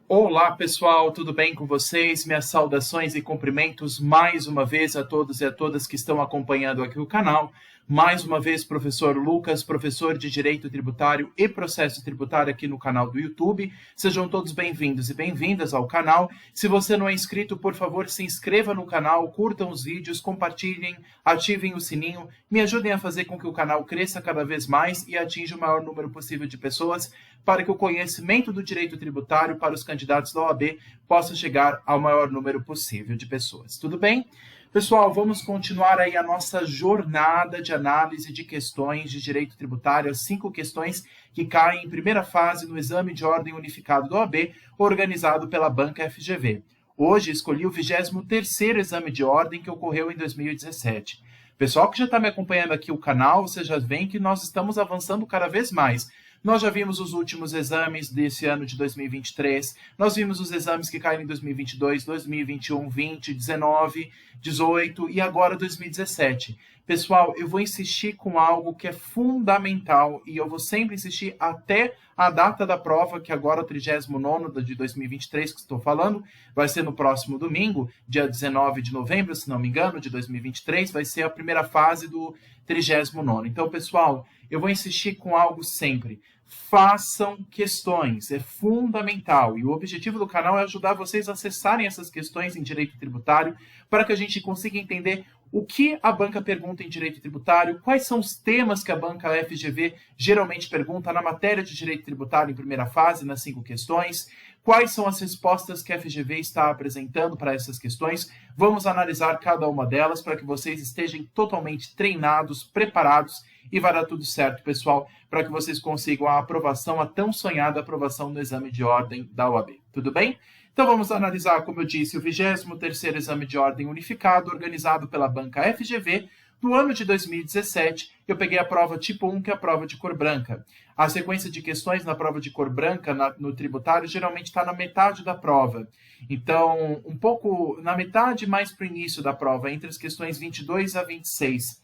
Olá pessoal, tudo bem com vocês? Minhas saudações e cumprimentos mais uma vez a todos e a todas que estão acompanhando aqui o canal. Mais uma vez, professor Lucas, professor de Direito Tributário e Processo Tributário aqui no canal do YouTube. Sejam todos bem-vindos e bem-vindas ao canal. Se você não é inscrito, por favor, se inscreva no canal, curtam os vídeos, compartilhem, ativem o sininho, me ajudem a fazer com que o canal cresça cada vez mais e atinja o maior número possível de pessoas para que o conhecimento do direito tributário para os candidatos da OAB possa chegar ao maior número possível de pessoas. Tudo bem? Pessoal, vamos continuar aí a nossa jornada de análise de questões de direito tributário, as 5 questões que caem em primeira fase no exame de ordem unificado da OAB, organizado pela Banca FGV. Hoje escolhi o 23º exame de ordem que ocorreu em 2017. Pessoal que já está me acompanhando aqui o canal, vocês já veem que nós estamos avançando cada vez mais. Nós já vimos os últimos exames desse ano de 2023, nós vimos os exames que caíram em 2022, 2021, 20, 19, 18 e agora 2017. Pessoal, eu vou insistir com algo que é fundamental e eu vou sempre insistir até a data da prova, que agora é o 39º de 2023 que estou falando, vai ser no próximo domingo, dia 19 de novembro, se não me engano, de 2023, vai ser a primeira fase do 39º. Então, pessoal, eu vou insistir com algo sempre. Façam questões, é fundamental. E o objetivo do canal é ajudar vocês a acessarem essas questões em direito tributário para que a gente consiga entender o que a banca pergunta em direito tributário, quais são os temas que a banca FGV geralmente pergunta na matéria de direito tributário em primeira fase, nas 5 questões, quais são as respostas que a FGV está apresentando para essas questões. Vamos analisar cada uma delas para que vocês estejam totalmente treinados, preparados e vai dar tudo certo, pessoal, para que vocês consigam a aprovação, a tão sonhada aprovação no exame de ordem da OAB. Tudo bem? Então vamos analisar, como eu disse, o 23º exame de ordem unificado, organizado pela Banca FGV, do ano de 2017. Eu peguei a prova tipo 1, que é a prova de cor branca. A sequência de questões na prova de cor branca, no tributário, geralmente está na metade da prova. Então, um pouco na metade mais para o início da prova, entre as questões 22 a 26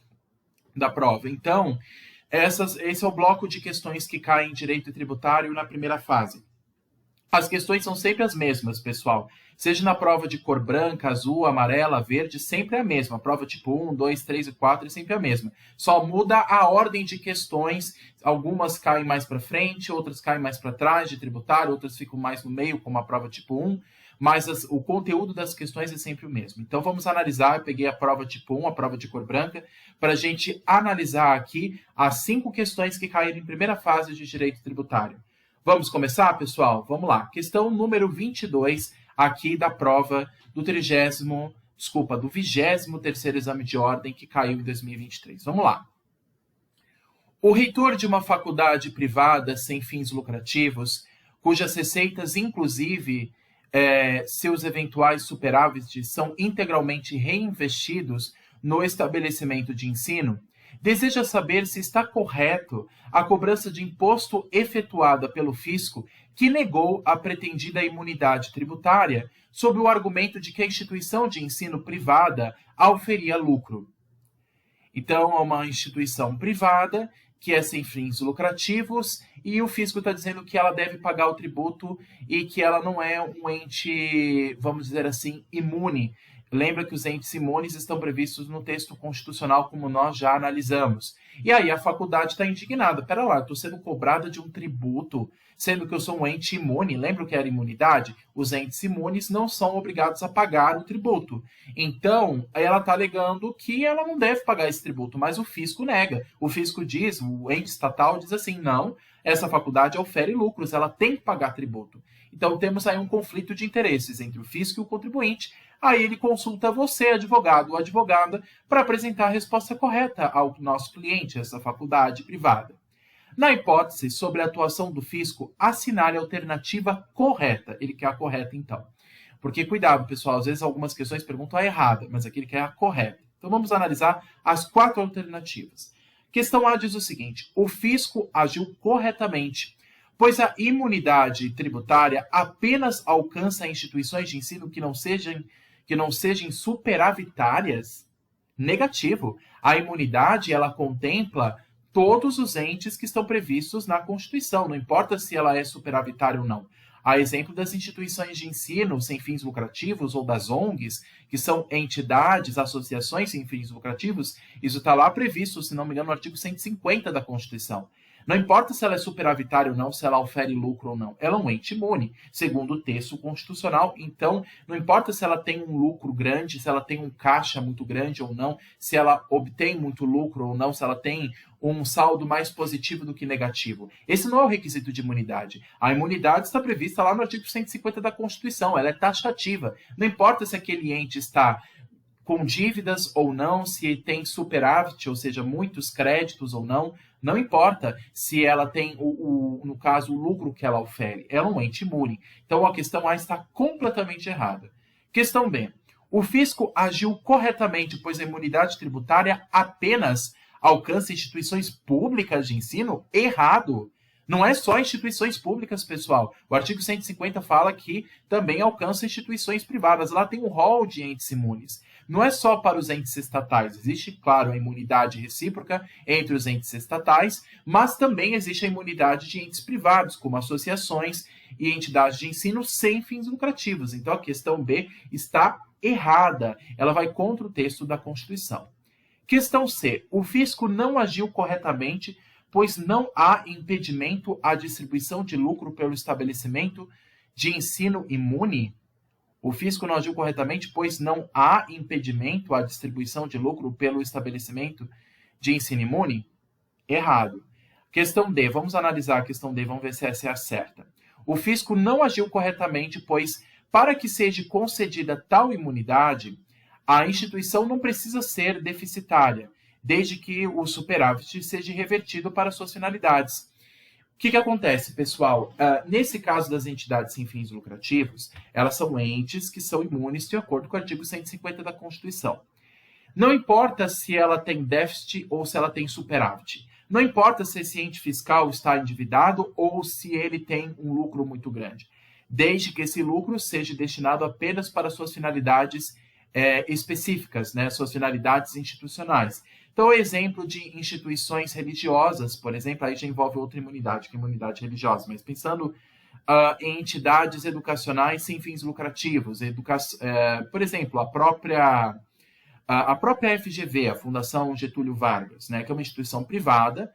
da prova. Então, esse é o bloco de questões que caem em direito tributário na primeira fase. As questões são sempre as mesmas, pessoal. Seja na prova de cor branca, azul, amarela, verde, sempre é a mesma. A prova tipo 1, 2, 3 e 4 é sempre a mesma. Só muda a ordem de questões. Algumas caem mais para frente, outras caem mais para trás de tributário, outras ficam mais no meio, como a prova tipo 1. Mas o conteúdo das questões é sempre o mesmo. Então, vamos analisar. Eu peguei a prova tipo 1, a prova de cor branca, para a gente analisar aqui as 5 questões que caíram em primeira fase de direito tributário. Vamos começar, pessoal? Vamos lá. Questão número 22, aqui da prova do 23º exame de ordem que caiu em 2023. Vamos lá. O reitor de uma faculdade privada sem fins lucrativos, cujas receitas, inclusive, seus eventuais superávites são integralmente reinvestidos no estabelecimento de ensino, deseja saber se está correto a cobrança de imposto efetuada pelo fisco que negou a pretendida imunidade tributária sob o argumento de que a instituição de ensino privada auferia lucro. Então, é uma instituição privada que é sem fins lucrativos e o fisco está dizendo que ela deve pagar o tributo e que ela não é um ente, vamos dizer assim, imune. Lembra que os entes imunes estão previstos no texto constitucional, como nós já analisamos. E aí a faculdade está indignada. Pera lá, estou sendo cobrada de um tributo, sendo que eu sou um ente imune. Lembra o que era imunidade? Os entes imunes não são obrigados a pagar o tributo. Então, ela está alegando que ela não deve pagar esse tributo, mas o fisco nega. O fisco diz, o ente estatal diz assim, não, essa faculdade ofere lucros, ela tem que pagar tributo. Então, temos aí um conflito de interesses entre o fisco e o contribuinte. Aí ele consulta você, advogado ou advogada, para apresentar a resposta correta ao nosso cliente, essa faculdade privada. Na hipótese sobre a atuação do fisco, assinale a alternativa correta. Ele quer a correta, então. Porque, cuidado, pessoal, às vezes algumas questões perguntam a errada, mas aqui ele quer a correta. Então, vamos analisar as 4 alternativas. Questão A diz o seguinte: o fisco agiu corretamente, pois a imunidade tributária apenas alcança instituições de ensino que não sejam superavitárias? Negativo. A imunidade, ela contempla todos os entes que estão previstos na Constituição, não importa se ela é superavitária ou não. A exemplo das instituições de ensino sem fins lucrativos ou das ONGs, que são entidades, associações sem fins lucrativos, isso está lá previsto, se não me engano, no artigo 150 da Constituição. Não importa se ela é superavitária ou não, se ela ofere lucro ou não, ela é um ente imune, segundo o texto constitucional. Então, não importa se ela tem um lucro grande, se ela tem um caixa muito grande ou não, se ela obtém muito lucro ou não, se ela tem um saldo mais positivo do que negativo. Esse não é o requisito de imunidade. A imunidade está prevista lá no artigo 150 da Constituição, ela é taxativa. Não importa se aquele ente está com dívidas ou não, se tem superávit, ou seja, muitos créditos ou não, não importa se ela tem, no caso, o lucro que ela ofere. Ela é um ente imune. Então, a questão A está completamente errada. Questão B. O fisco agiu corretamente, pois a imunidade tributária apenas alcança instituições públicas de ensino? Errado. Não é só instituições públicas, pessoal. O artigo 150 fala que também alcança instituições privadas. Lá tem um rol de entes imunes. Não é só para os entes estatais. Existe, claro, a imunidade recíproca entre os entes estatais, mas também existe a imunidade de entes privados, como associações e entidades de ensino sem fins lucrativos. Então, a questão B está errada. Ela vai contra o texto da Constituição. Questão C. O fisco não agiu corretamente, pois não há impedimento à distribuição de lucro pelo estabelecimento de ensino imune? O fisco não agiu corretamente, pois não há impedimento à distribuição de lucro pelo estabelecimento de ensino imune? Errado. Questão D. Vamos analisar a questão D, vamos ver se essa é a certa. O fisco não agiu corretamente, pois, para que seja concedida tal imunidade, a instituição não precisa ser deficitária, desde que o superávit seja revertido para suas finalidades. O que acontece, pessoal? Nesse caso das entidades sem fins lucrativos, elas são entes que são imunes de acordo com o artigo 150 da Constituição. Não importa se ela tem déficit ou se ela tem superávit. Não importa se esse ente fiscal está endividado ou se ele tem um lucro muito grande, desde que esse lucro seja destinado apenas para suas finalidades específicas, né, suas finalidades institucionais. Então, exemplo de instituições religiosas, por exemplo, aí já envolve outra imunidade, que é a imunidade religiosa, mas pensando em entidades educacionais sem fins lucrativos, por exemplo, a própria FGV, a Fundação Getúlio Vargas, né, que é uma instituição privada,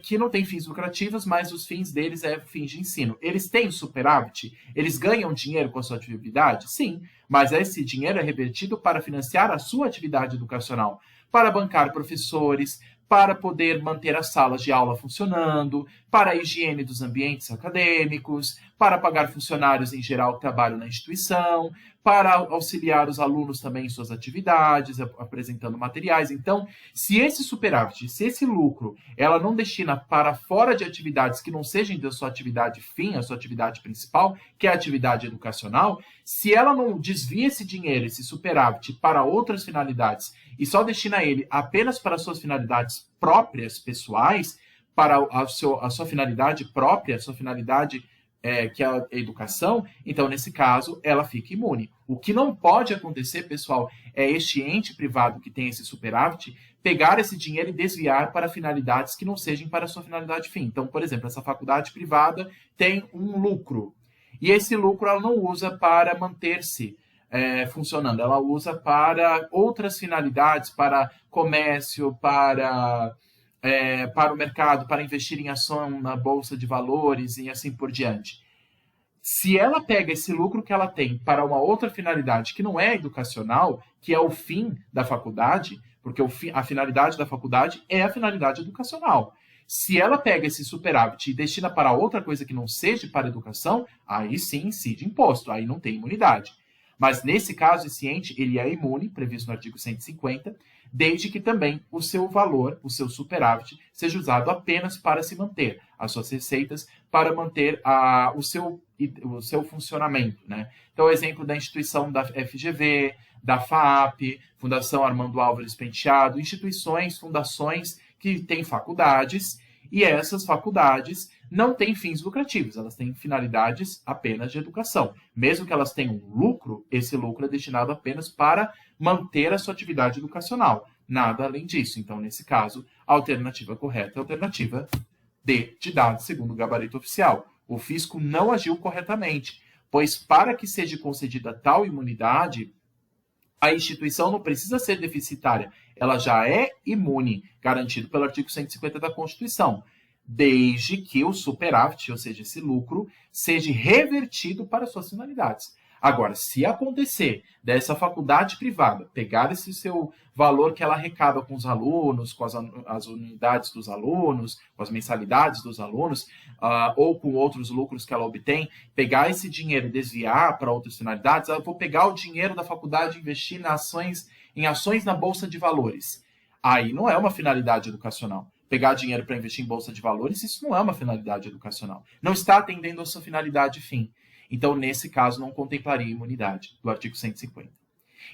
que não tem fins lucrativos, mas os fins deles é fins de ensino. Eles têm superávit? Eles ganham dinheiro com a sua atividade? Sim, mas esse dinheiro é revertido para financiar a sua atividade educacional, para bancar professores, para poder manter as salas de aula funcionando, para a higiene dos ambientes acadêmicos, para pagar funcionários em geral que trabalham na instituição, para auxiliar os alunos também em suas atividades, apresentando materiais. Então, se esse superávit, se esse lucro, ela não destina para fora de atividades que não sejam da sua atividade fim, a sua atividade principal, que é a atividade educacional, se ela não desvia esse dinheiro, esse superávit, para outras finalidades e só destina ele apenas para suas finalidades próprias, pessoais, para a sua finalidade própria, a sua finalidade que é a educação, então, nesse caso, ela fica imune. O que não pode acontecer, pessoal, é este ente privado que tem esse superávit pegar esse dinheiro e desviar para finalidades que não sejam para a sua finalidade fim. Então, por exemplo, essa faculdade privada tem um lucro, e esse lucro ela não usa para manter-se funcionando, ela usa para outras finalidades, para comércio, para o mercado, para investir em ação na bolsa de valores e assim por diante. Se ela pega esse lucro que ela tem para uma outra finalidade que não é educacional, que é o fim da faculdade, porque a finalidade da faculdade é a finalidade educacional. Se ela pega esse superávit e destina para outra coisa que não seja para educação, aí sim incide imposto, aí não tem imunidade. Mas nesse caso, esse ente ele é imune, previsto no artigo 150, desde que também o seu valor, o seu superávit, seja usado apenas para se manter, as suas receitas, para manter o seu funcionamento, né? Então, exemplo da instituição da FGV, da FAAP, Fundação Armando Álvares Penteado, instituições, fundações que têm faculdades, e essas faculdades não têm fins lucrativos, elas têm finalidades apenas de educação. Mesmo que elas tenham lucro, esse lucro é destinado apenas para manter a sua atividade educacional. Nada além disso. Então, nesse caso, a alternativa correta é a alternativa D, de dado segundo o gabarito oficial. O fisco não agiu corretamente, pois para que seja concedida tal imunidade, a instituição não precisa ser deficitária, ela já é imune, garantido pelo artigo 150 da Constituição, desde que o superávit, ou seja, esse lucro, seja revertido para suas finalidades. Agora, se acontecer dessa faculdade privada pegar esse seu valor que ela arrecada com os alunos, com as unidades dos alunos, com as mensalidades dos alunos, ou com outros lucros que ela obtém, pegar esse dinheiro e desviar para outras finalidades, eu vou pegar o dinheiro da faculdade e investir em ações na Bolsa de Valores. Aí não é uma finalidade educacional. Pegar dinheiro para investir em Bolsa de Valores, isso não é uma finalidade educacional. Não está atendendo a sua finalidade fim. Então, nesse caso, não contemplaria imunidade do artigo 150.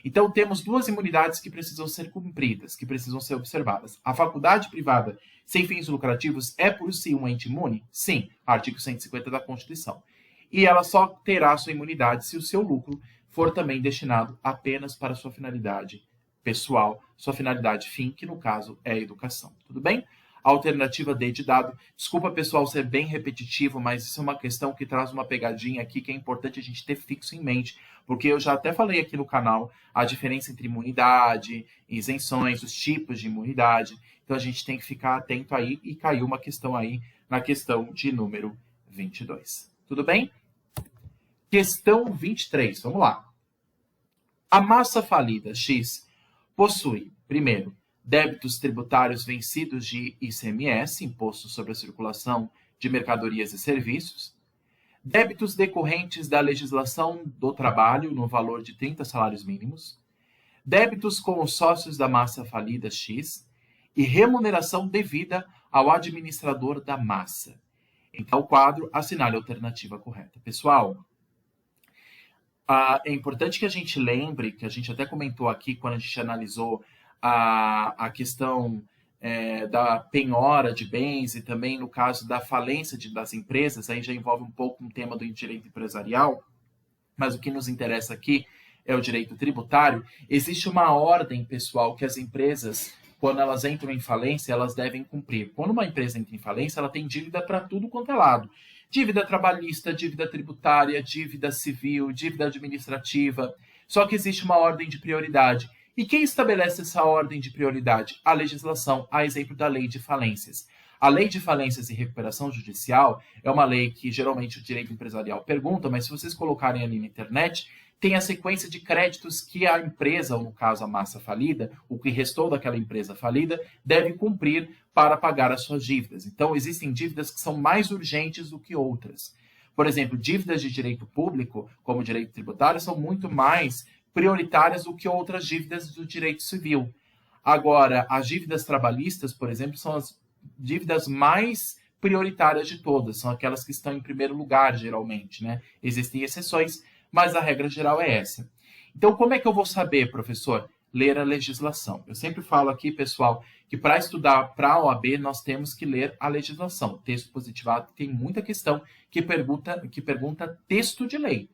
Então, temos duas imunidades que precisam ser cumpridas, que precisam ser observadas. A faculdade privada sem fins lucrativos é por si um ente imune? Sim, artigo 150 da Constituição. E ela só terá sua imunidade se o seu lucro for também destinado apenas para sua finalidade pessoal, sua finalidade fim, que no caso é a educação. Tudo bem? Alternativa D de dado. Desculpa, pessoal, ser bem repetitivo, mas isso é uma questão que traz uma pegadinha aqui que é importante a gente ter fixo em mente, porque eu já até falei aqui no canal a diferença entre imunidade, isenções, os tipos de imunidade. Então a gente tem que ficar atento aí e caiu uma questão aí na questão de número 22. Tudo bem? Questão 23, vamos lá. A massa falida X possui, primeiro, débitos tributários vencidos de ICMS, Imposto sobre a Circulação de Mercadorias e Serviços, débitos decorrentes da legislação do trabalho no valor de 30 salários mínimos, débitos com os sócios da massa falida X e remuneração devida ao administrador da massa. Em tal quadro, assinale a alternativa correta. Pessoal, é importante que a gente lembre, que a gente até comentou aqui quando a gente analisou a questão da penhora de bens e também no caso da falência das empresas, aí já envolve um pouco um tema do direito empresarial, mas o que nos interessa aqui é o direito tributário. Existe uma ordem, pessoal, que as empresas, quando elas entram em falência, elas devem cumprir. Quando uma empresa entra em falência, ela tem dívida para tudo quanto é lado. Dívida trabalhista, dívida tributária, dívida civil, dívida administrativa. Só que existe uma ordem de prioridade. E quem estabelece essa ordem de prioridade? A legislação, a exemplo da Lei de Falências. A Lei de Falências e Recuperação Judicial é uma lei que geralmente o direito empresarial pergunta, mas se vocês colocarem ali na internet, tem a sequência de créditos que a empresa, ou no caso a massa falida, o que restou daquela empresa falida, deve cumprir para pagar as suas dívidas. Então, existem dívidas que são mais urgentes do que outras. Por exemplo, dívidas de direito público, como direito tributário, são muito mais prioritárias do que outras dívidas do direito civil. Agora, as dívidas trabalhistas, por exemplo, são as dívidas mais prioritárias de todas, são aquelas que estão em primeiro lugar, geralmente, né? Existem exceções, mas a regra geral é essa. Então, como é que eu vou saber, professor? Ler a legislação. Eu sempre falo aqui, pessoal, que para estudar para a OAB, nós temos que ler a legislação. O texto positivado tem muita questão que pergunta texto de lei.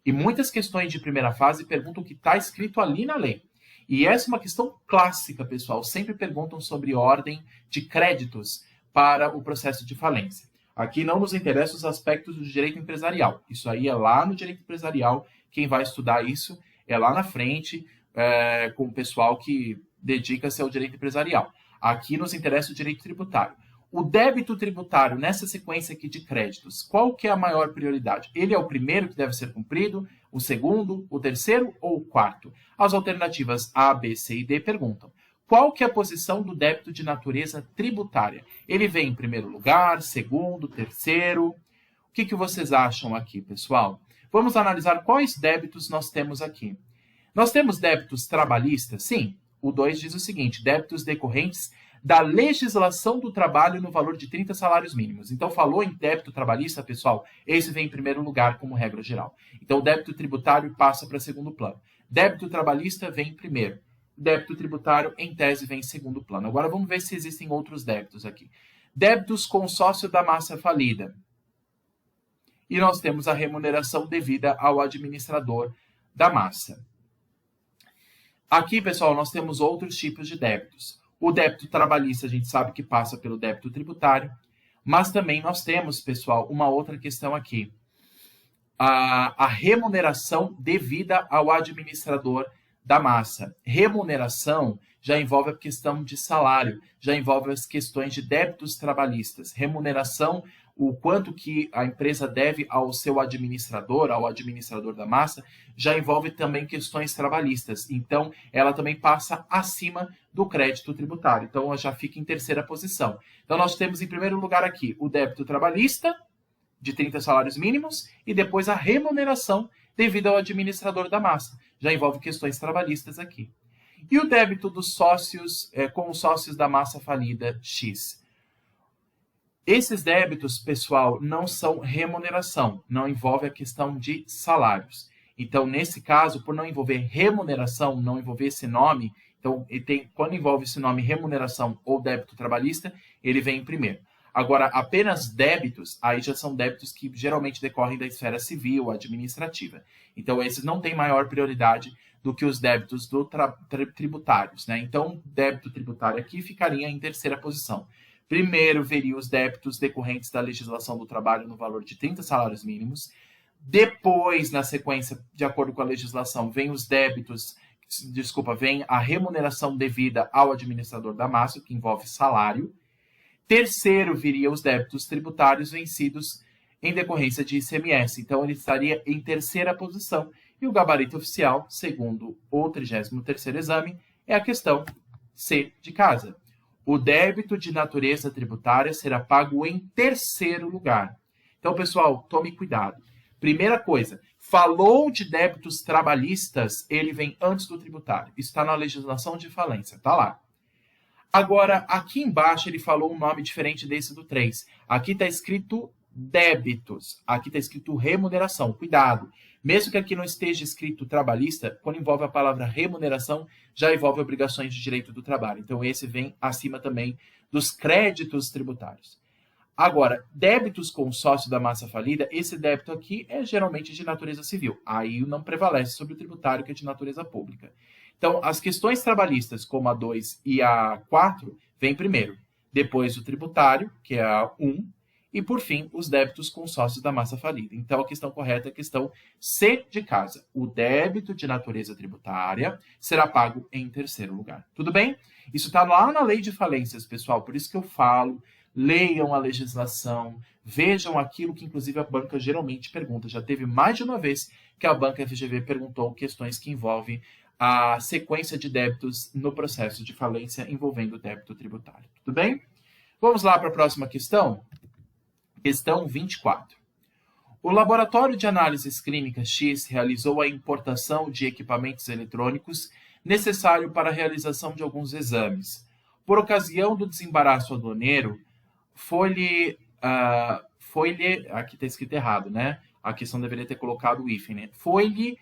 E muitas questões de primeira fase perguntam o que está escrito ali na lei. E essa é uma questão clássica, pessoal. Sempre perguntam sobre ordem de créditos para o processo de falência. Aqui não nos interessam os aspectos do direito empresarial. Isso aí é lá no direito empresarial. Quem vai estudar isso é lá na frente, com o pessoal que dedica-se ao direito empresarial. Aqui nos interessa o direito tributário. O débito tributário, nessa sequência aqui de créditos, qual que é a maior prioridade? Ele é o primeiro que deve ser cumprido, o segundo, o terceiro ou o quarto? As alternativas A, B, C e D perguntam: qual que é a posição do débito de natureza tributária? Ele vem em primeiro lugar, segundo, terceiro? O que vocês acham aqui, pessoal? Vamos analisar quais débitos nós temos aqui. Nós temos débitos trabalhistas? Sim. O 2 diz o seguinte: débitos decorrentes da legislação do trabalho no valor de 30 salários mínimos. Então, falou em débito trabalhista, pessoal, esse vem em primeiro lugar como regra geral. Então, o débito tributário passa para segundo plano. Débito trabalhista vem em primeiro. Débito tributário, em tese, vem em segundo plano. Agora, vamos ver se existem outros débitos aqui. Débitos com sócio da massa falida. E nós temos a remuneração devida ao administrador da massa. Aqui, pessoal, nós temos outros tipos de débitos. O débito trabalhista, a gente sabe que passa pelo débito tributário, mas também nós temos, pessoal, uma outra questão aqui. A remuneração devida ao administrador da massa. Remuneração já envolve a questão de salário, já envolve as questões de débitos trabalhistas. Remuneração, o quanto que a empresa deve ao seu administrador, ao administrador da massa, já envolve também questões trabalhistas. Então, ela também passa acima do crédito tributário. Então, ela já fica em terceira posição. Então, nós temos em primeiro lugar aqui o débito trabalhista, de 30 salários mínimos, e depois a remuneração devido ao administrador da massa. Já envolve questões trabalhistas aqui. E o débito dos sócios com os sócios da massa falida X. Esses débitos, pessoal, não são remuneração, não envolve a questão de salários. Então, nesse caso, por não envolver remuneração, não envolver esse nome, então, quando envolve esse nome remuneração ou débito trabalhista, ele vem em primeiro. Agora, apenas débitos, aí já são débitos que geralmente decorrem da esfera civil, administrativa. Então, esses não têm maior prioridade do que os débitos tributários, né? Então, débito tributário aqui ficaria em terceira posição. Primeiro, veria os débitos decorrentes da legislação do trabalho no valor de 30 salários mínimos. Depois, na sequência, de acordo com a legislação, vem a remuneração devida ao administrador da massa, que envolve salário. Terceiro, viria os débitos tributários vencidos em decorrência de ICMS. Então, ele estaria em terceira posição. E o gabarito oficial, segundo o 33º exame, é a questão C de casa. O débito de natureza tributária será pago em terceiro lugar. Então, pessoal, tome cuidado. Primeira coisa, falou de débitos trabalhistas, ele vem antes do tributário. Isso está na legislação de falência, está lá. Agora, aqui embaixo ele falou um nome diferente desse do 3. Aqui está escrito débitos, aqui está escrito remuneração. Cuidado, mesmo que aqui não esteja escrito trabalhista, quando envolve a palavra remuneração, já envolve obrigações de direito do trabalho. Então, esse vem acima também dos créditos tributários. Agora, débitos com sócio da massa falida, esse débito aqui é geralmente de natureza civil. Aí não prevalece sobre o tributário, que é de natureza pública. Então, as questões trabalhistas, como a 2 e a 4, vêm primeiro. Depois o tributário, que é a 1, e por fim, os débitos com sócios da massa falida. Então, a questão correta é a questão C de casa. O débito de natureza tributária será pago em terceiro lugar. Tudo bem? Isso está lá na lei de falências, pessoal. Por isso que eu falo, leiam a legislação, vejam aquilo que, inclusive, a banca geralmente pergunta. Já teve mais de uma vez que a banca FGV perguntou questões que envolvem a sequência de débitos no processo de falência envolvendo o débito tributário. Tudo bem? Vamos lá para a próxima questão. Questão 24. O Laboratório de Análises Clínicas X realizou a importação de equipamentos eletrônicos necessário para a realização de alguns exames. Por ocasião do desembaraço aduaneiro, foi-lhe aqui está escrito errado, né? A questão deveria ter colocado o hífen, né? Foi-lhe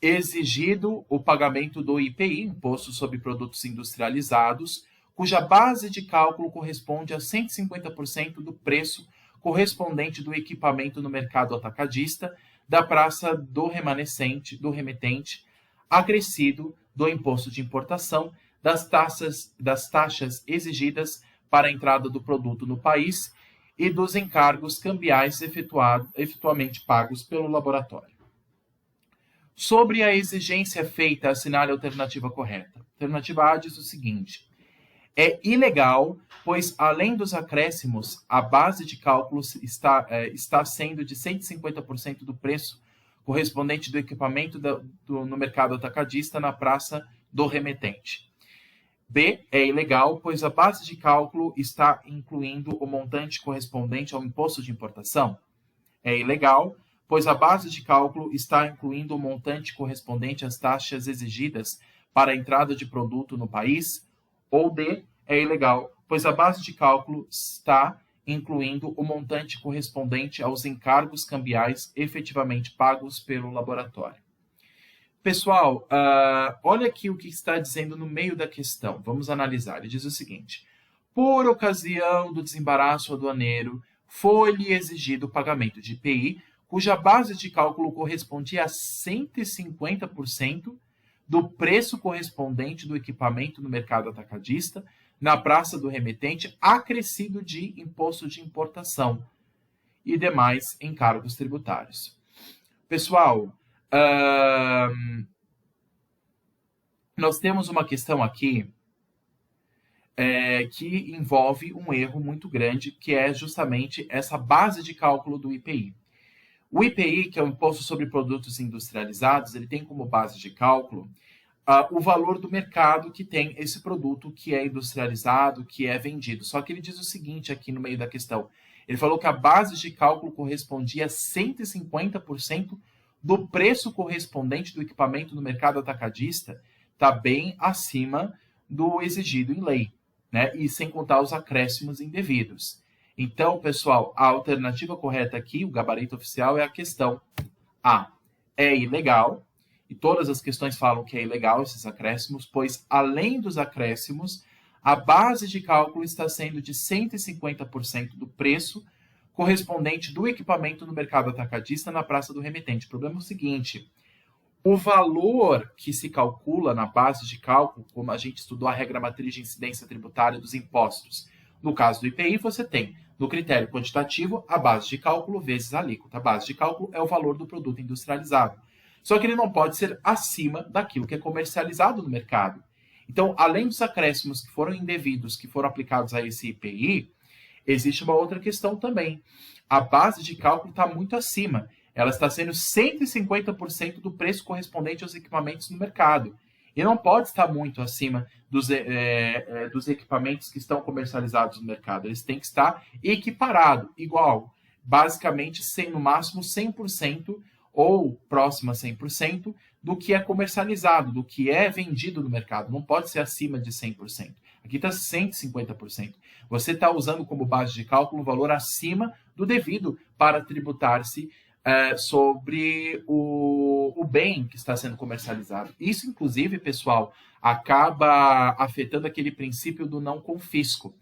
exigido o pagamento do IPI, Imposto sobre Produtos Industrializados, cuja base de cálculo corresponde a 150% do preço correspondente do equipamento no mercado atacadista, da praça do remetente, acrescido do imposto de importação, das taxas exigidas para a entrada do produto no país e dos encargos cambiais efetuamente pagos pelo laboratório. Sobre a exigência feita, assinale a alternativa correta. Alternativa A diz o seguinte: é ilegal, pois, além dos acréscimos, a base de cálculo está sendo de 150% do preço correspondente do equipamento no mercado atacadista na praça do remetente. B, é ilegal, pois a base de cálculo está incluindo o montante correspondente ao imposto de importação. É ilegal, pois a base de cálculo está incluindo o montante correspondente às taxas exigidas para a entrada de produto no país. Ou D, é ilegal, pois a base de cálculo está incluindo o montante correspondente aos encargos cambiais efetivamente pagos pelo laboratório. Pessoal, olha aqui o que está dizendo no meio da questão. Vamos analisar. Ele diz o seguinte: por ocasião do desembaraço aduaneiro, foi-lhe exigido o pagamento de IPI, cuja base de cálculo correspondia a 150% do preço correspondente do equipamento no mercado atacadista, na praça do remetente, acrescido de imposto de importação e demais encargos tributários. Pessoal, nós temos uma questão aqui que envolve um erro muito grande, que é justamente essa base de cálculo do IPI. O IPI, que é o Imposto sobre Produtos Industrializados, ele tem como base de cálculo o valor do mercado que tem esse produto que é industrializado, que é vendido. Só que ele diz o seguinte aqui no meio da questão. Ele falou que a base de cálculo correspondia a 150% do preço correspondente do equipamento no mercado atacadista, está bem acima do exigido em lei, né? E sem contar os acréscimos indevidos. Então, pessoal, a alternativa correta aqui, o gabarito oficial, é a questão A. É ilegal, e todas as questões falam que é ilegal esses acréscimos, pois, além dos acréscimos, a base de cálculo está sendo de 150% do preço correspondente do equipamento no mercado atacadista na praça do remetente. O problema é o seguinte: o valor que se calcula na base de cálculo, como a gente estudou a regra matriz de incidência tributária dos impostos, no caso do IPI, você tem, no critério quantitativo, a base de cálculo vezes a alíquota. A base de cálculo é o valor do produto industrializado. Só que ele não pode ser acima daquilo que é comercializado no mercado. Então, além dos acréscimos que foram indevidos, que foram aplicados a esse IPI, existe uma outra questão também. A base de cálculo está muito acima. Ela está sendo 150% do preço correspondente aos equipamentos no mercado. E não pode estar muito acima dos equipamentos que estão comercializados no mercado. Eles têm que estar equiparados, igual. Basicamente, no máximo 100% ou próximo a 100% do que é comercializado, do que é vendido no mercado. Não pode ser acima de 100%. Aqui está 150%. Você está usando como base de cálculo um valor acima do devido para tributar-se sobre o bem que está sendo comercializado. Isso, inclusive, pessoal, acaba afetando aquele princípio do não confisco.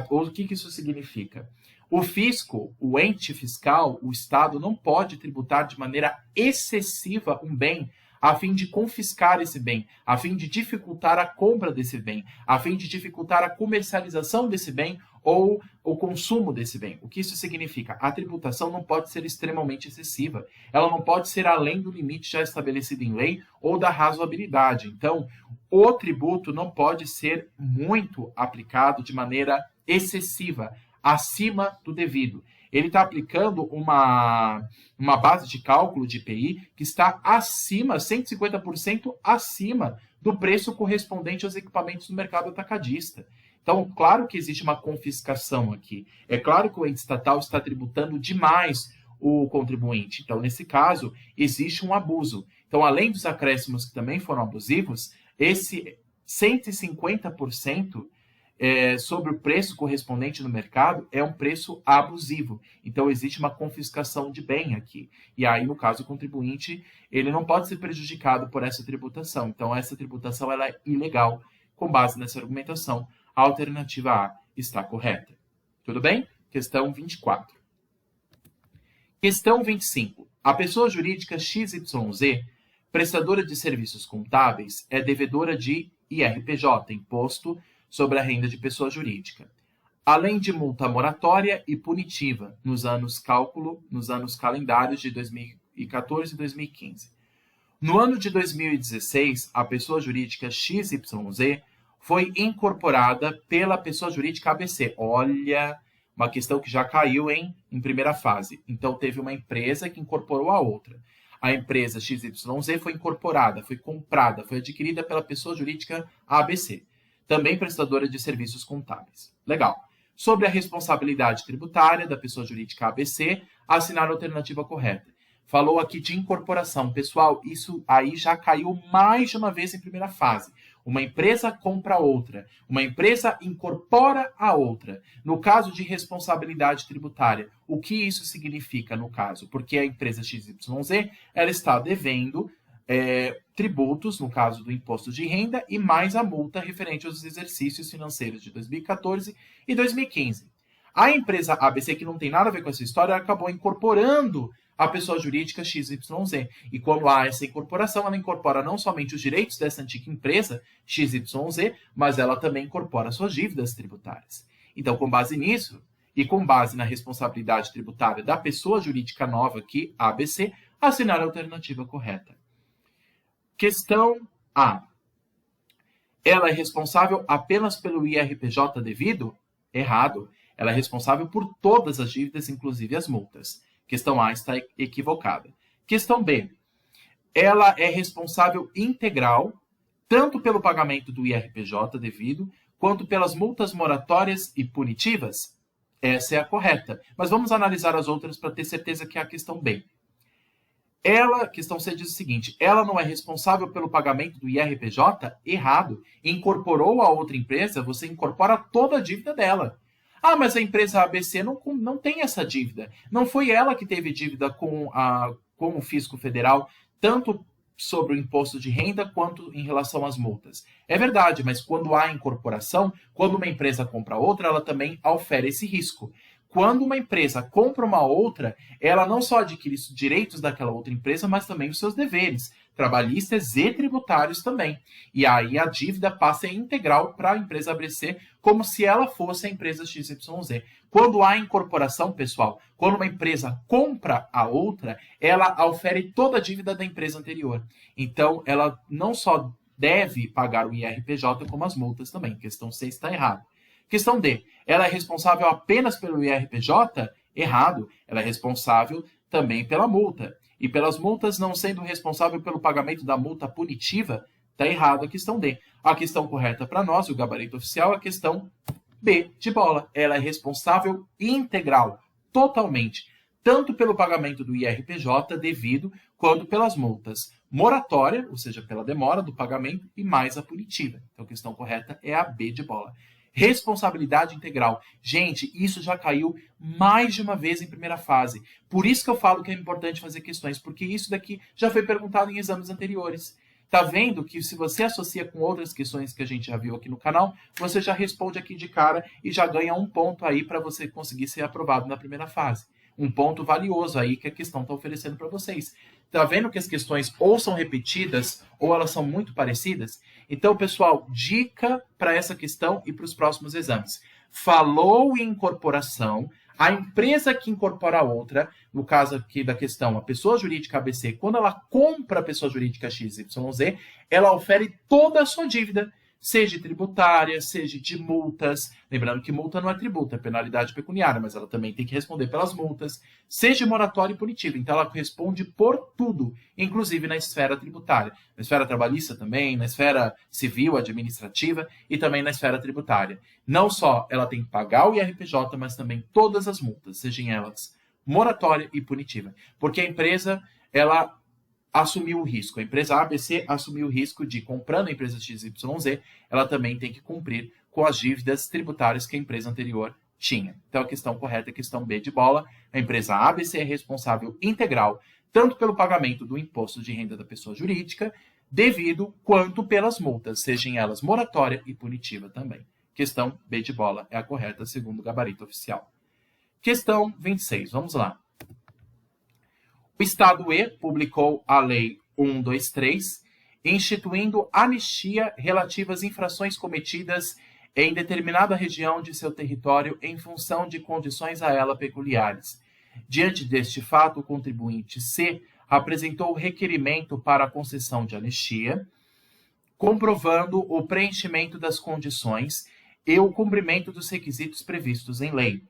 O que isso significa? O fisco, o ente fiscal, o Estado, não pode tributar de maneira excessiva um bem a fim de confiscar esse bem, a fim de dificultar a compra desse bem, a fim de dificultar a comercialização desse bem ou o consumo desse bem. O que isso significa? A tributação não pode ser extremamente excessiva. Ela não pode ser além do limite já estabelecido em lei ou da razoabilidade. Então, o tributo não pode ser muito aplicado de maneira excessiva, acima do devido. Ele está aplicando uma base de cálculo de IPI que está acima, 150% acima do preço correspondente aos equipamentos no mercado atacadista. Então, claro que existe uma confiscação aqui. É claro que o ente estatal está tributando demais o contribuinte. Então, nesse caso, existe um abuso. Então, além dos acréscimos que também foram abusivos, esse 150% sobre o preço correspondente no mercado é um preço abusivo. Então, existe uma confiscação de bem aqui. E aí, no caso, o contribuinte ele não pode ser prejudicado por essa tributação. Então, essa tributação ela é ilegal. Com base nessa argumentação, a alternativa A está correta. Tudo bem? Questão 24. Questão 25. A pessoa jurídica XYZ, prestadora de serviços contábeis, é devedora de IRPJ, Imposto sobre a Renda de Pessoa Jurídica, além de multa moratória e punitiva nos anos calendários de 2014 e 2015. No ano de 2016, a pessoa jurídica XYZ foi incorporada pela pessoa jurídica ABC. Olha, uma questão que já caiu em primeira fase. Então, teve uma empresa que incorporou a outra. A empresa XYZ foi incorporada, foi comprada, foi adquirida pela pessoa jurídica ABC, também prestadora de serviços contábeis. Legal. Sobre a responsabilidade tributária da pessoa jurídica ABC, assinar a alternativa correta. Falou aqui de incorporação. Pessoal, isso aí já caiu mais de uma vez em primeira fase. Uma empresa compra outra. Uma empresa incorpora a outra. No caso de responsabilidade tributária, o que isso significa no caso? Porque a empresa XYZ ela está devendo tributos, no caso do imposto de renda, e mais a multa referente aos exercícios financeiros de 2014 e 2015. A empresa ABC, que não tem nada a ver com essa história, acabou incorporando a pessoa jurídica XYZ. E quando há essa incorporação, ela incorpora não somente os direitos dessa antiga empresa XYZ, mas ela também incorpora suas dívidas tributárias. Então, com base nisso, e com base na responsabilidade tributária da pessoa jurídica nova aqui, ABC, assinar a alternativa correta. Questão A. Ela é responsável apenas pelo IRPJ devido? Errado. Ela é responsável por todas as dívidas, inclusive as multas. Questão A está equivocada. Questão B. Ela é responsável integral, tanto pelo pagamento do IRPJ devido, quanto pelas multas moratórias e punitivas? Essa é a correta. Mas vamos analisar as outras para ter certeza que é a questão B. Questão C diz o seguinte, ela não é responsável pelo pagamento do IRPJ? Errado. Incorporou a outra empresa, você incorpora toda a dívida dela. Ah, mas a empresa ABC não tem essa dívida. Não foi ela que teve dívida com o Fisco Federal, tanto sobre o imposto de renda quanto em relação às multas. É verdade, mas quando há incorporação, quando uma empresa compra outra, ela também ofere esse risco. Quando uma empresa compra uma outra, ela não só adquire os direitos daquela outra empresa, mas também os seus deveres, trabalhistas e tributários também. E aí a dívida passa integral para a empresa ABC, como se ela fosse a empresa XYZ. Quando há incorporação, pessoal, quando uma empresa compra a outra, ela ofere toda a dívida da empresa anterior. Então, ela não só deve pagar o IRPJ, como as multas também. Questão C está errada. Questão D. Ela é responsável apenas pelo IRPJ? Errado. Ela é responsável também pela multa. E pelas multas, não sendo responsável pelo pagamento da multa punitiva, está errado a questão D. A questão correta para nós, o gabarito oficial, é a questão B de bola. Ela é responsável integral, totalmente, tanto pelo pagamento do IRPJ devido, quanto pelas multas moratória, ou seja, pela demora do pagamento, e mais a punitiva. Então a questão correta é a B de bola. Responsabilidade integral. Gente, isso já caiu mais de uma vez em primeira fase. Por isso que eu falo que é importante fazer questões, porque isso daqui já foi perguntado em exames anteriores. Tá vendo que se você associa com outras questões que a gente já viu aqui no canal, você já responde aqui de cara e já ganha um ponto aí para você conseguir ser aprovado na primeira fase. Um ponto valioso aí que a questão está oferecendo para vocês. Tá vendo que as questões ou são repetidas ou elas são muito parecidas? Então, pessoal, dica para essa questão e para os próximos exames. Falou em incorporação, a empresa que incorpora a outra, no caso aqui da questão, a pessoa jurídica ABC, quando ela compra a pessoa jurídica XYZ, ela ofere toda a sua dívida, seja tributária, seja de multas. Lembrando que multa não é tributo, é penalidade pecuniária, mas ela também tem que responder pelas multas, seja moratória e punitiva. Então, ela responde por tudo, inclusive na esfera tributária. Na esfera trabalhista também, na esfera civil, administrativa e também na esfera tributária. Não só ela tem que pagar o IRPJ, mas também todas as multas, sejam elas moratória e punitiva. Porque a empresa, ela assumiu o risco. A empresa ABC assumiu o risco de, comprando a empresa XYZ, ela também tem que cumprir com as dívidas tributárias que a empresa anterior tinha. Então, a questão correta é a questão B de bola. A empresa ABC é responsável integral, tanto pelo pagamento do imposto de renda da pessoa jurídica, devido, quanto pelas multas, sejam elas moratória e punitiva também. Questão B de bola é a correta, segundo o gabarito oficial. Questão 26, vamos lá. O Estado E publicou a Lei 123, instituindo anistia relativa às infrações cometidas em determinada região de seu território em função de condições a ela peculiares. Diante deste fato, o contribuinte C apresentou requerimento para a concessão de anistia, comprovando o preenchimento das condições e o cumprimento dos requisitos previstos em lei.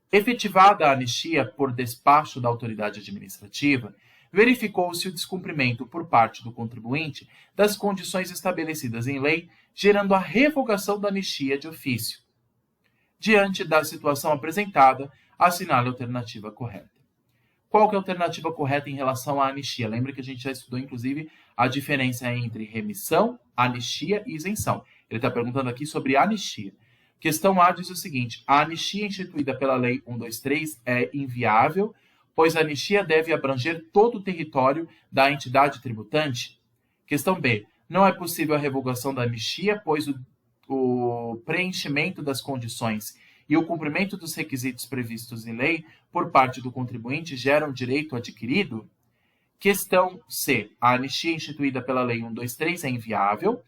Efetivada a anistia por despacho da autoridade administrativa, verificou-se o descumprimento por parte do contribuinte das condições estabelecidas em lei, gerando a revogação da anistia de ofício. Diante da situação apresentada, assinale a alternativa correta. Qual que é a alternativa correta em relação à anistia? Lembra que a gente já estudou, inclusive, a diferença entre remissão, anistia e isenção. Ele está perguntando aqui sobre anistia. Questão A diz o seguinte: a anistia instituída pela Lei 123 é inviável, pois a anistia deve abranger todo o território da entidade tributante. Questão B. Não é possível a revogação da anistia, pois o preenchimento das condições e o cumprimento dos requisitos previstos em lei por parte do contribuinte geram direito adquirido? Questão C. A anistia instituída pela Lei 123 é inviável,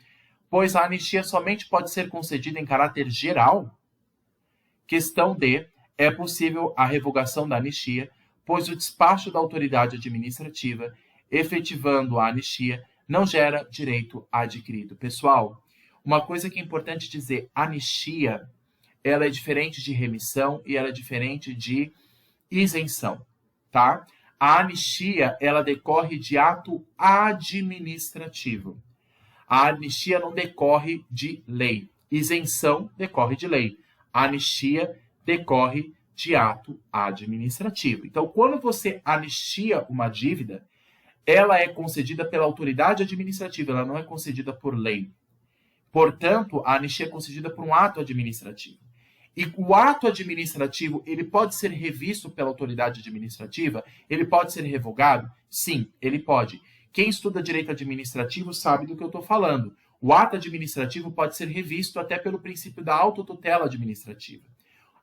pois a anistia somente pode ser concedida em caráter geral? Questão D. É possível a revogação da anistia, pois o despacho da autoridade administrativa, efetivando a anistia, não gera direito adquirido. Pessoal, uma coisa que é importante dizer, anistia, ela é diferente de remissão e ela é diferente de isenção, tá? A anistia, ela decorre de ato administrativo. A anistia não decorre de lei. Isenção decorre de lei. A anistia decorre de ato administrativo. Então, quando você anistia uma dívida, ela é concedida pela autoridade administrativa, ela não é concedida por lei. Portanto, a anistia é concedida por um ato administrativo. E o ato administrativo, ele pode ser revisto pela autoridade administrativa? Ele pode ser revogado? Sim, ele pode. Quem estuda direito administrativo sabe do que eu estou falando. O ato administrativo pode ser revisto até pelo princípio da autotutela administrativa.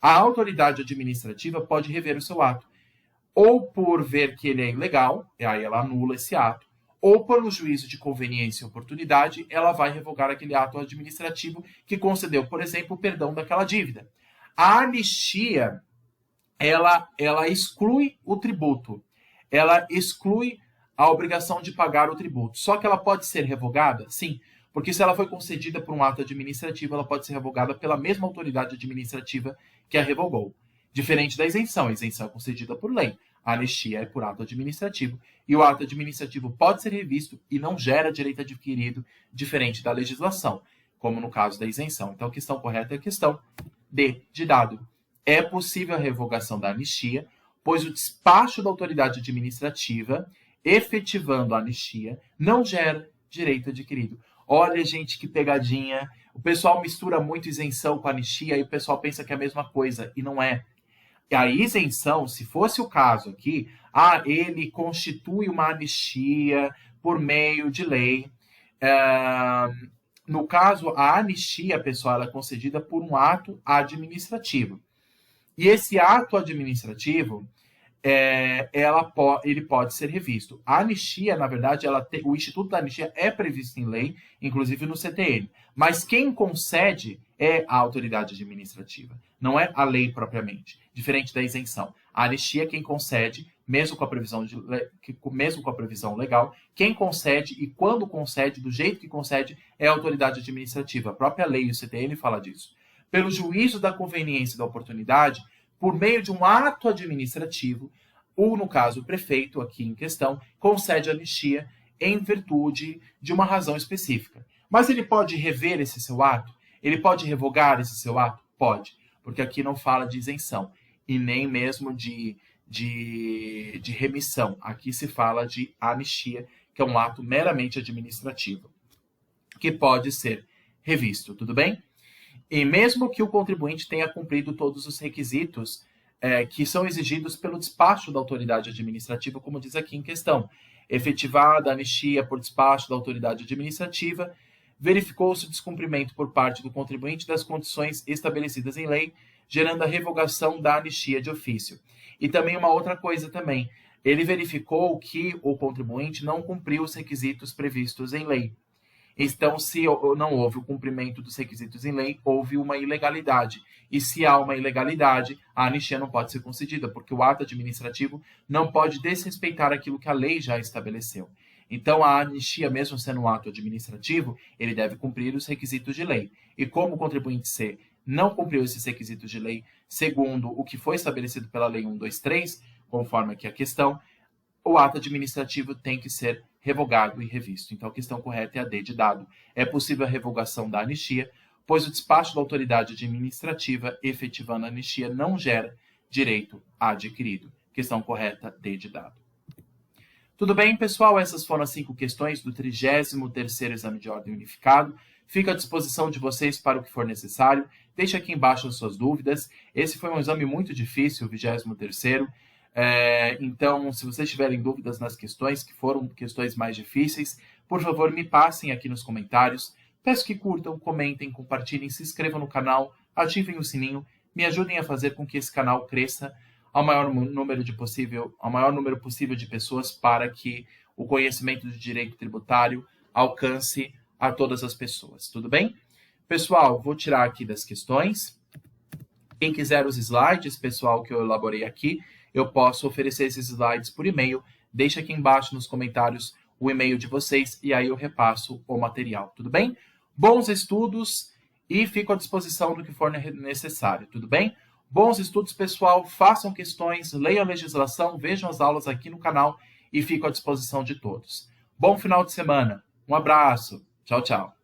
A autoridade administrativa pode rever o seu ato, ou por ver que ele é ilegal, e aí ela anula esse ato, ou pelo juízo de conveniência e oportunidade, ela vai revogar aquele ato administrativo que concedeu, por exemplo, o perdão daquela dívida. A anistia, ela exclui o tributo, ela exclui a obrigação de pagar o tributo. Só que ela pode ser revogada? Sim, porque se ela foi concedida por um ato administrativo, ela pode ser revogada pela mesma autoridade administrativa que a revogou. Diferente da isenção. A isenção é concedida por lei. A anistia é por ato administrativo. E o ato administrativo pode ser revisto e não gera direito adquirido, diferente da legislação, como no caso da isenção. Então, a questão correta é a questão D, de dado. É possível a revogação da anistia, pois o despacho da autoridade administrativa, efetivando a anistia, não gera direito adquirido. Olha, gente, que pegadinha. O pessoal mistura muito isenção com anistia e o pessoal pensa que é a mesma coisa, e não é. A isenção, se fosse o caso aqui, ele constitui uma anistia por meio de lei. No caso, a anistia, pessoal, ela é concedida por um ato administrativo. E esse ato administrativo, ele pode ser revisto. A anistia, na verdade, o Instituto da Anistia é previsto em lei, inclusive no CTN. Mas quem concede é a autoridade administrativa, não é a lei propriamente, diferente da isenção. A anistia, quem concede, mesmo com a previsão legal, quem concede e quando concede, do jeito que concede, é a autoridade administrativa. A própria lei e o CTN fala disso. Pelo juízo da conveniência e da oportunidade, por meio de um ato administrativo, ou no caso o prefeito aqui em questão, concede anistia em virtude de uma razão específica. Mas ele pode rever esse seu ato? Ele pode revogar esse seu ato? Pode, porque aqui não fala de isenção e nem mesmo de remissão. Aqui se fala de anistia, que é um ato meramente administrativo, que pode ser revisto, tudo bem? E mesmo que o contribuinte tenha cumprido todos os requisitos que são exigidos pelo despacho da autoridade administrativa, como diz aqui em questão, efetivada a anistia por despacho da autoridade administrativa, verificou-se o descumprimento por parte do contribuinte das condições estabelecidas em lei, gerando a revogação da anistia de ofício. E também uma outra coisa também, ele verificou que o contribuinte não cumpriu os requisitos previstos em lei. Então, se não houve o cumprimento dos requisitos em lei, houve uma ilegalidade. E se há uma ilegalidade, a anistia não pode ser concedida, porque o ato administrativo não pode desrespeitar aquilo que a lei já estabeleceu. Então, a anistia, mesmo sendo um ato administrativo, ele deve cumprir os requisitos de lei. E como o contribuinte C não cumpriu esses requisitos de lei, segundo o que foi estabelecido pela Lei 123, conforme aqui a questão, o ato administrativo tem que ser revogado e revisto. Então, a questão correta é a D de dado. É possível a revogação da anistia, pois o despacho da autoridade administrativa efetivando a anistia não gera direito adquirido. Questão correta, D de dado. Tudo bem, pessoal? Essas foram as 5 questões do 33º Exame de Ordem Unificado. Fico à disposição de vocês para o que for necessário. Deixe aqui embaixo as suas dúvidas. Esse foi um exame muito difícil, o 23º. Então, se vocês tiverem dúvidas nas questões, que foram questões mais difíceis, por favor, me passem aqui nos comentários. Peço que curtam, comentem, compartilhem, se inscrevam no canal, ativem o sininho. me ajudem a fazer com que esse canal cresça ao maior número possível de pessoas para que o conhecimento de direito tributário alcance a todas as pessoas, tudo bem? Pessoal, vou tirar aqui das questões. Quem quiser os slides, pessoal, que eu elaborei aqui, eu posso oferecer esses slides por e-mail. Deixa aqui embaixo nos comentários o e-mail de vocês e aí eu repasso o material, tudo bem? Bons estudos e fico à disposição do que for necessário, tudo bem? Bons estudos, pessoal, façam questões, leiam a legislação, vejam as aulas aqui no canal e fico à disposição de todos. Bom final de semana, um abraço, tchau, tchau.